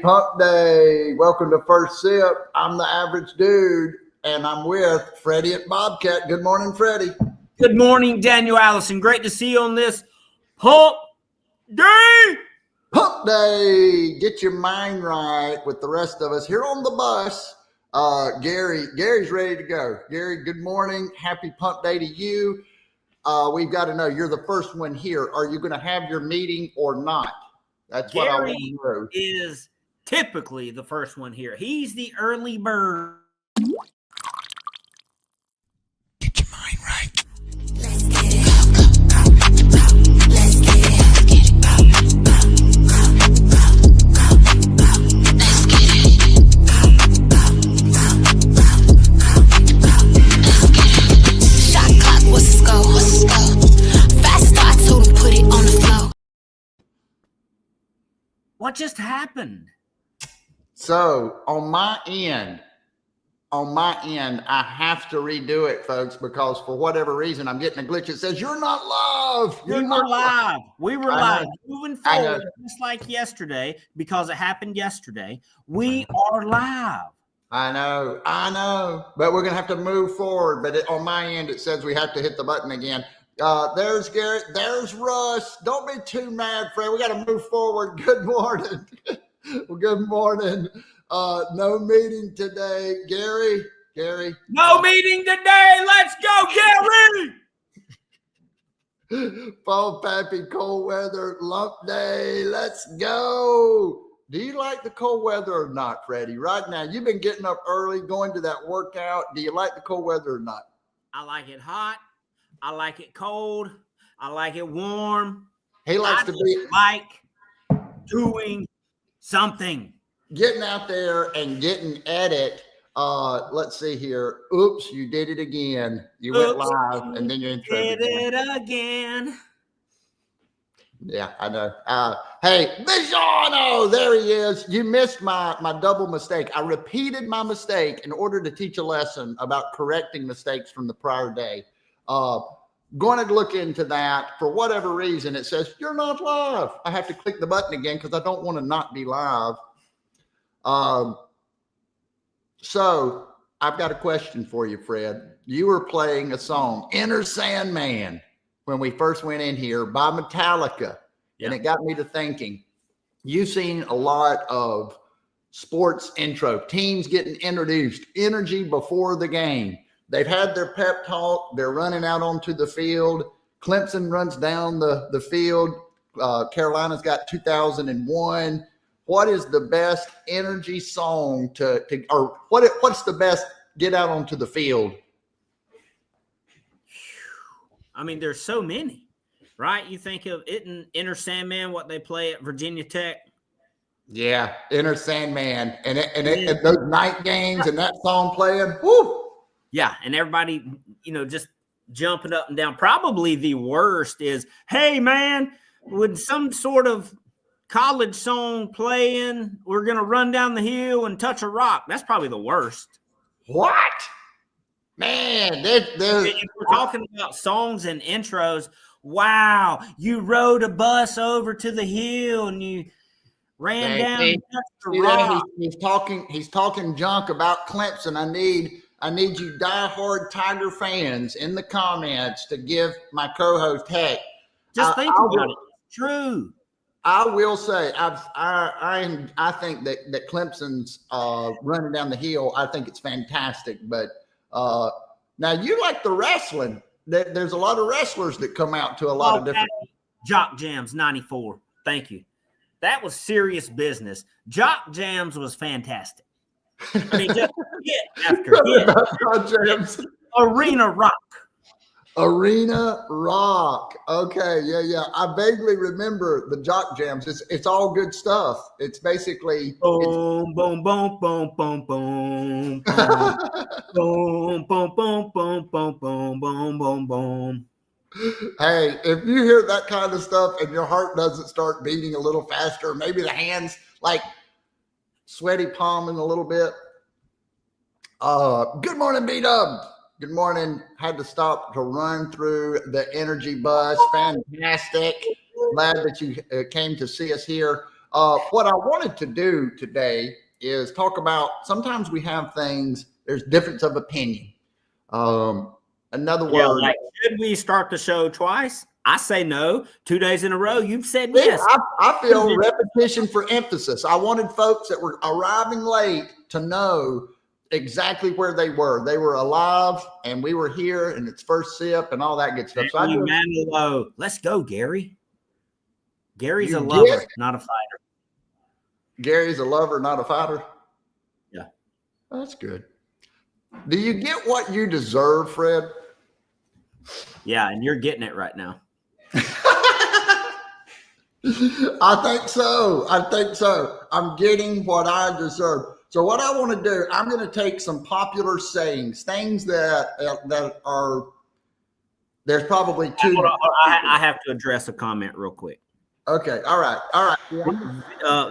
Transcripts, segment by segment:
Hump Day. Welcome to First Sip. I'm the average dude, and I'm with Freddie at Bobcat. Good morning, Freddie. Good morning, Daniel Allison. Great to see you on this Hump Day. Hump Day. Get your mind right with the rest of us here on the bus. Gary's ready to go. Gary, good morning. Happy Hump Day to you. We've got to know, you're the first one here. Are you going to have your meeting or not? That's Gary what I want to know. Is typically the first one here. He's the early bird. Get your mind right. Let's get it. Let's get it. Shot clock, what's the score? Fast start, told him put it on the floor. What just happened? So on my end, I have to redo it, folks, because for whatever reason, I'm getting a glitch. It says, you're not live. We were live. We were I live. know. Moving I know. forward, just like yesterday, because it happened yesterday, we are live. I know. But we're going to have to move forward. But on my end, it says we have to hit the button again. There's Garrett. There's Russ. Don't be too mad, Fred. We got to move forward. Good morning. Well, good morning. No meeting today. Gary. No meeting today. Let's go, Gary. Fall Pappy, cold weather, lump day. Let's go. Do you like the cold weather or not, Freddie? Right now, you've been getting up early, going to that workout. Do you like the cold weather or not? I like it hot. I like it cold. I like it warm. He likes I to be like doing something. getting out there and getting at it. Let's see here. Oops, you did it again. You went Oops, live and then your intro Did began. it again. Yeah, I know. Hey, Bigiano, there he is. You missed my double mistake. I repeated my mistake in order to teach a lesson about correcting mistakes from the prior day. Going to look into that. For whatever reason, it says, you're not live. I have to click the button again because I don't want to not be live. So I've got a question for you, Fred. You were playing a song, Enter Sandman, when we first went in here by Metallica. Yeah. And it got me to thinking, you've seen a lot of sports intro, teams getting introduced, energy before the game. They've had their pep talk. They're running out onto the field. Clemson runs down the field. Carolina's got 2001. What is the best energy song what's the best get out onto the field? I mean, there's so many, right? You think of it in Enter Sandman, what they play at Virginia Tech. Yeah, Enter Sandman. And those night games and that song playing. Whoo! Yeah, and everybody, just jumping up and down. Probably the worst is, hey, man, with some sort of college song playing, we're going to run down the hill and touch a rock. That's probably the worst. What? Man, If we're talking about songs and intros, wow, you rode a bus over to the hill and you ran down and touched a rock. He's talking junk about Clemson. I need you diehard Tiger fans in the comments to give my co-host, hey, Just think about it. It's true. I will say I think that Clemson's running down the hill. I think it's fantastic. But now you like the wrestling. There's a lot of wrestlers that come out to a lot of different. Jock Jams 94. Thank you. That was serious business. Jock Jams was fantastic. I mean, just hit after hit. Arena Rock. Arena Rock. Okay, yeah. I vaguely remember the Jock Jams. It's all good stuff. It's basically boom, boom, boom, boom, boom, boom, boom, boom, boom, boom, boom, boom, boom, boom, boom, boom. Hey, if you hear that kind of stuff and your heart doesn't start beating a little faster, maybe the hands like sweaty palming a little bit. Good morning, B-Dub. Good morning. Had to stop to run through the energy bus. Fantastic. Glad that you came to see us here. What I wanted to do today is talk about, sometimes we have things, there's difference of opinion. Another Yeah, word. like, should we start the show twice? I say no. 2 days in a row, you've said Yeah, yes. I feel repetition for emphasis. I wanted folks that were arriving late to know exactly where they were. They were alive, and we were here, and it's first sip and all that good stuff. So Manilow. Let's go, Gary. Gary's You a lover, get- not a fighter. Gary's a lover, not a fighter. Yeah. That's good. Do you get what you deserve, Fred? Yeah, and you're getting it right now. I think so. I'm getting what I deserve. So what I want to do, I'm going to take some popular sayings, things that are, there's probably two. Hold on, I have to address a comment real quick. Okay. All right.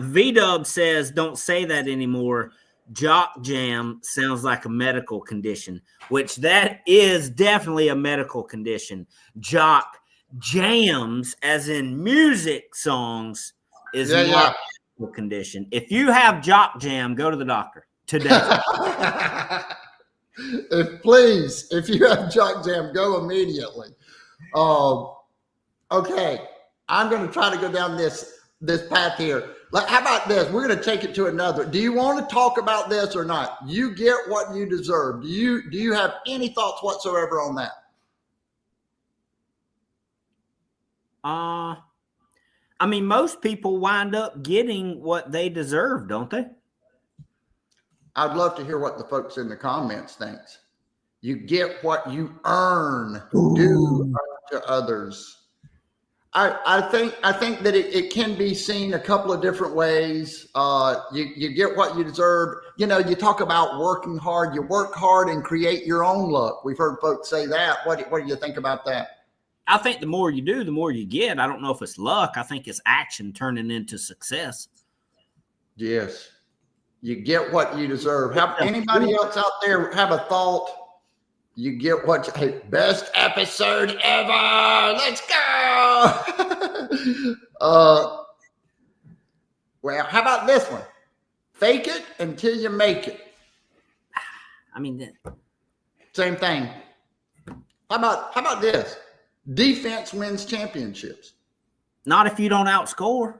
V-Dub says, don't say that anymore. Jock jam sounds like a medical condition, which that is definitely a medical condition. Jock jams, as in music songs, is not a medical condition. If you have jock jam, go to the doctor today. If you have jock jam, go immediately. Okay. I'm going to try to go down this path here. How about this? We're going to take it to another. Do you want to talk about this or not? You get what you deserve. Do you have any thoughts whatsoever on that? I mean, most people wind up getting what they deserve, don't they? I'd love to hear what the folks in the comments thinks. You get what you earn. Do to others. I think that it can be seen a couple of different ways. You get what you deserve. You know, you talk about working hard. You work hard and create your own luck. We've heard folks say that. What do you think about that? I think the more you do, the more you get. I don't know if it's luck. I think it's action turning into success. Yes. You get what you deserve. Anybody else out there have a thought? You get what best episode ever. Let's go. Well, how about this one? Fake it until you make it. I mean, Same thing. How about this? Defense wins championships. not if you don't outscore.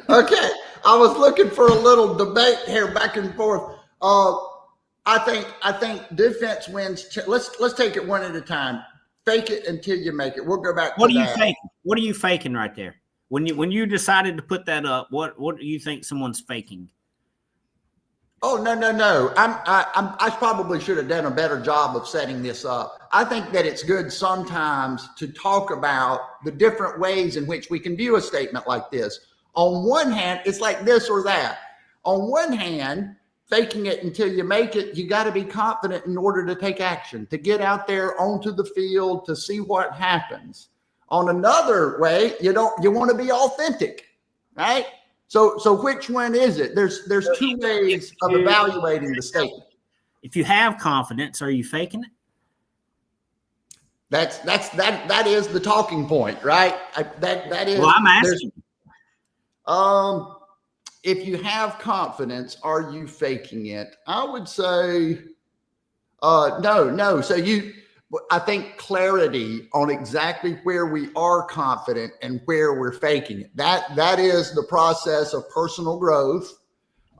Okay. I was looking for a little debate here back and forth. I think defense wins. Let's take it one at a time. Fake it until you make it. We'll go back. What are you faking? What are you faking right there? When you decided to put that up, what do you think someone's faking? Oh, no. I probably should have done a better job of setting this up. I think that it's good sometimes to talk about the different ways in which we can view a statement like this. On one hand, it's like this or that. On one hand, faking it until you make it, you got to be confident in order to take action, to get out there onto the field, to see what happens. On another way, you want to be authentic, right? So which one is it? There's two ways of evaluating the statement. If you have confidence, are you faking it? That is the talking point, right? That is. Well, I'm asking. If you have confidence, are you faking it? I would say, no. So I think clarity on exactly where we are confident and where we're faking it. That is the process of personal growth.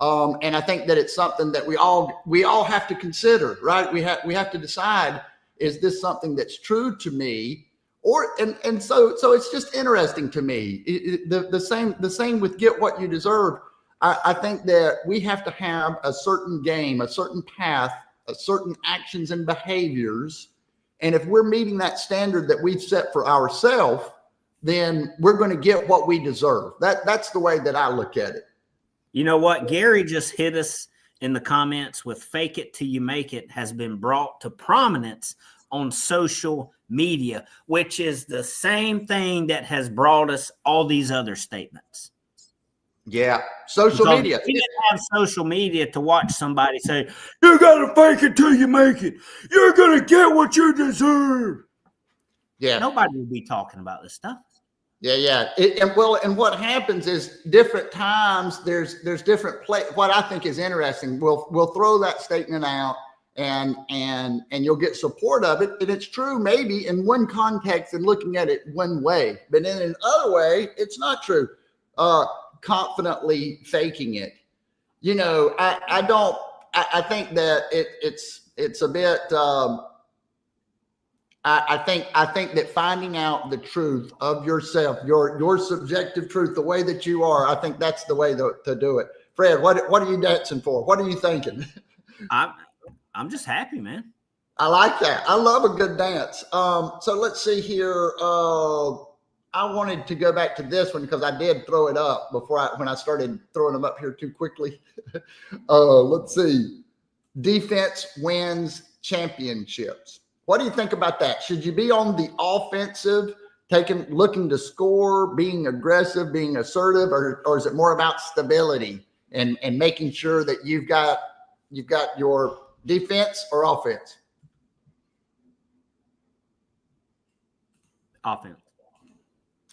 And I think that it's something that we all have to consider, right? We have to decide, is this something that's true to me? And so it's just interesting to me. The same with get what you deserve. I think that we have to have a certain game, a certain path, a certain actions and behaviors. And if we're meeting that standard that we've set for ourselves, then we're going to get what we deserve. That's the way that I look at it. You know what? Gary just hit us in the comments with fake it till you make it has been brought to prominence on social media, which is the same thing that has brought us all these other statements. Yeah, social media. We didn't have social media to watch somebody say, you got to fake it till you make it. You're going to get what you deserve. Yeah. Nobody would be talking about this stuff. Yeah. And what happens is different times there's different play. What I think is interesting, we'll throw that statement out and you'll get support of it. And it's true maybe in one context and looking at it one way, but in another way, it's not true. Confidently faking it. I think that it's a bit. I think that finding out the truth of yourself, your subjective truth, the way that you are, I think that's the way to do it. Fred, what are you dancing for? What are you thinking? I'm just happy, man. I like that. I love a good dance. So let's see here. I wanted to go back to this one because I did throw it up when I started throwing them up here too quickly. Let's see. Defense wins championships. What do you think about that? Should you be on the offensive, looking to score, being aggressive, being assertive, or is it more about stability and making sure that you've got your defense or offense?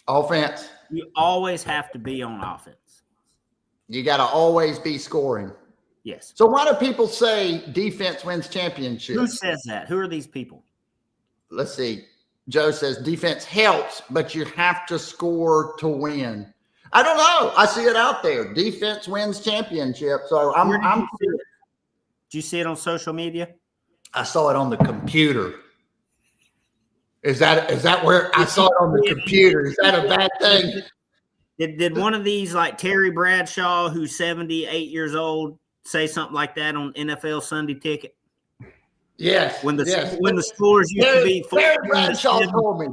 Offense. You always have to be on offense. You got to always be scoring. Yes. So why do people say defense wins championships? Who says that? Who are these people? Let's see. Joe says defense helps, but you have to score to win. I don't know. I see it out there. Defense wins championships. So Did you see it on social media? I saw it on the computer. Is that where I saw it on the computer? Is that a bad thing? Did one of these, like Terry Bradshaw, who's 78 years old, say something like that on NFL Sunday Ticket? Yes. When the scores used to be Terry Bradshaw told me.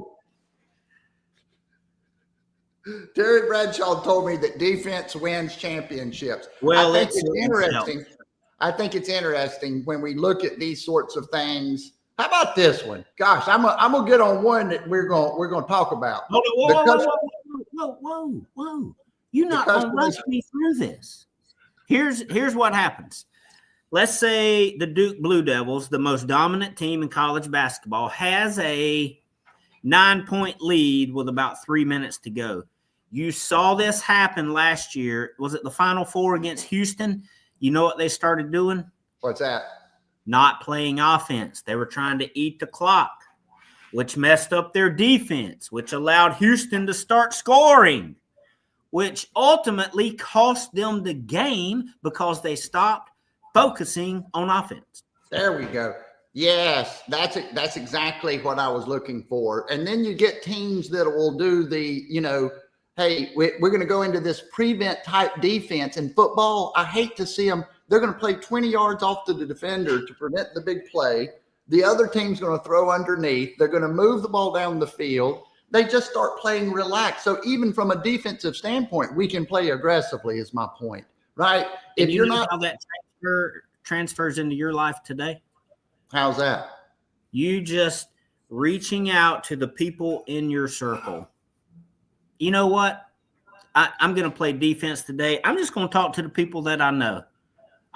Terry Bradshaw told me that defense wins championships. Well, I think it's interesting. I think it's interesting when we look at these sorts of things. How about this one? Gosh, I'm gonna get on one that we're gonna talk about. Whoa! You're not gonna rush me through this. Here's what happens. Let's say the Duke Blue Devils, the most dominant team in college basketball, has a 9-point lead with about 3 minutes to go. You saw this happen last year. Was it the Final Four against Houston? You know what they started doing? What's that? Not playing offense. They were trying to eat the clock, which messed up their defense, which allowed Houston to start scoring, which ultimately cost them the game because they stopped focusing on offense. There we go. Yes, that's exactly what I was looking for. And then you get teams that will do the, hey, we're going to go into this prevent type defense. In football, I hate to see them. They're going to play 20 yards off to the defender to prevent the big play. The other team's going to throw underneath. They're going to move the ball down the field. They just start playing relaxed. So even from a defensive standpoint, we can play aggressively is my point, right? If you're not, how that transfers into your life today. How's that? You just reaching out to the people in your circle. You know what? I'm going to play defense today. I'm just going to talk to the people that I know.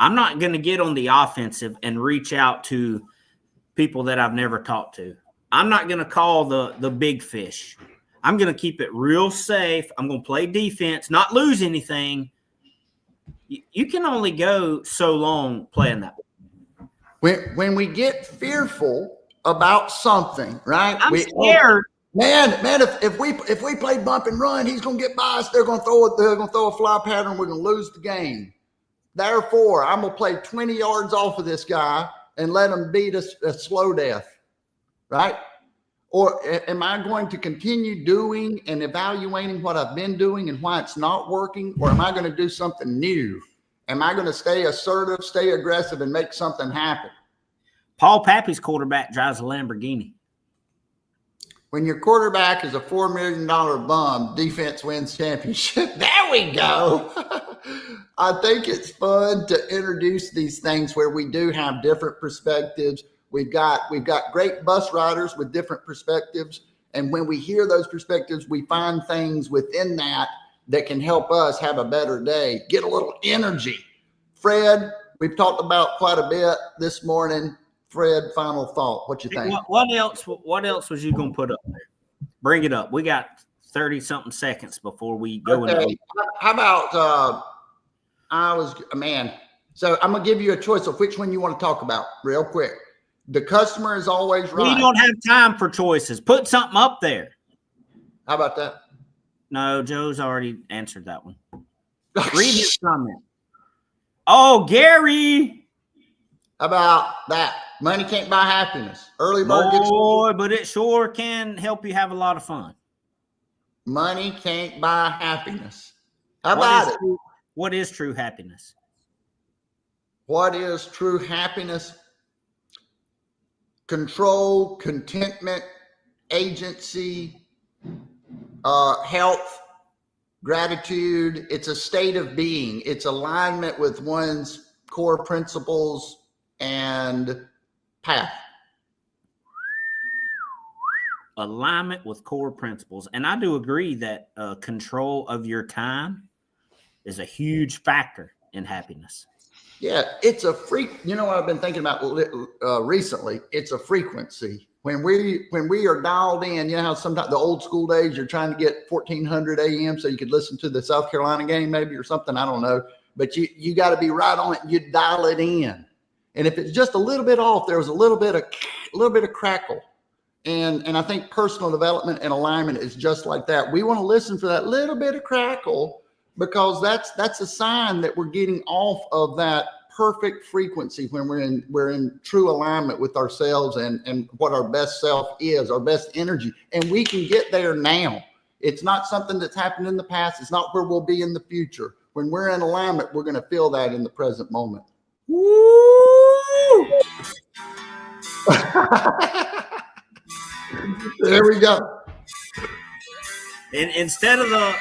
I'm not going to get on the offensive and reach out to people that I've never talked to. I'm not going to call the big fish. I'm going to keep it real safe. I'm going to play defense, not lose anything. You can only go so long playing that. When we get fearful about something, right? I'm scared. Man, if we play bump and run, he's going to get by us. They're going to throw a fly pattern. We're going to lose the game. Therefore, I'm going to play 20 yards off of this guy and let him beat us a slow death, right? Or am I going to continue doing and evaluating what I've been doing and why it's not working? Or am I going to do something new? Am I going to stay assertive, stay aggressive, and make something happen? Paul Pappy's quarterback drives a Lamborghini. When your quarterback is a $4 million bum, defense wins championship. There we go. I think it's fun to introduce these things where we do have different perspectives. We've got great bus riders with different perspectives. And when we hear those perspectives, we find things within that can help us have a better day, get a little energy. Fred, we've talked about quite a bit this morning. Fred, final thought. What you think? What else was you going to put up there? Bring it up. We got 30 something seconds before we go Okay. into. How about so I'm gonna give you a choice of which one you want to talk about real quick. The customer is always right. We don't have time for choices. Put something up there. How about that? No, Joe's already answered that one. Read his comment. Oh, Gary. How about that? Money can't buy happiness. Early bird gets Boy, but it sure can help you have a lot of fun. money can't buy happiness. How about it? What is true happiness? What is true happiness? Control, contentment, agency, health, gratitude. It's a state of being. It's alignment with one's core principles and path. Alignment with core principles. And I do agree that control of your time is a huge factor in happiness. Yeah, it's a you know what I've been thinking about recently? It's a frequency. When we are dialed in, you know how sometimes the old school days you're trying to get 1400 AM so you could listen to the South Carolina game maybe or something, I don't know. But you got to be right on it. You dial it in. And if it's just a little bit off, there was a little bit of crackle. And I think personal development and alignment is just like that. We want to listen for that little bit of crackle, because that's a sign that we're getting off of that perfect frequency when we're in true alignment with ourselves and what our best self is, our best energy. And we can get there now. It's not something that's happened in the past. It's not where we'll be in the future. When we're in alignment, we're going to feel that in the present moment. Woo! There we go. And instead of the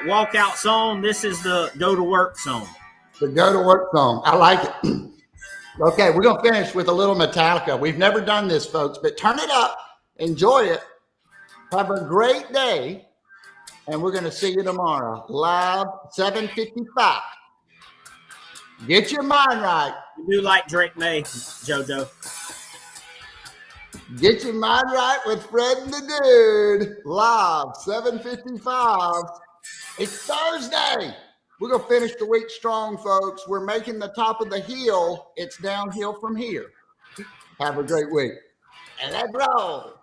walkout song, this is the go to work song. The go to work song. I like it. Okay, we're going to finish with a little Metallica. We've never done this, folks, but turn it up. Enjoy it. Have a great day. And we're going to see you tomorrow. Live 7:55. Get your mind right. You do like Drake May, JoJo. Get your mind right with Fred and the Dude. Live 7:55. It's Thursday. We're going to finish the week strong, folks. We're making the top of the hill. It's downhill from here. Have a great week. And let's roll.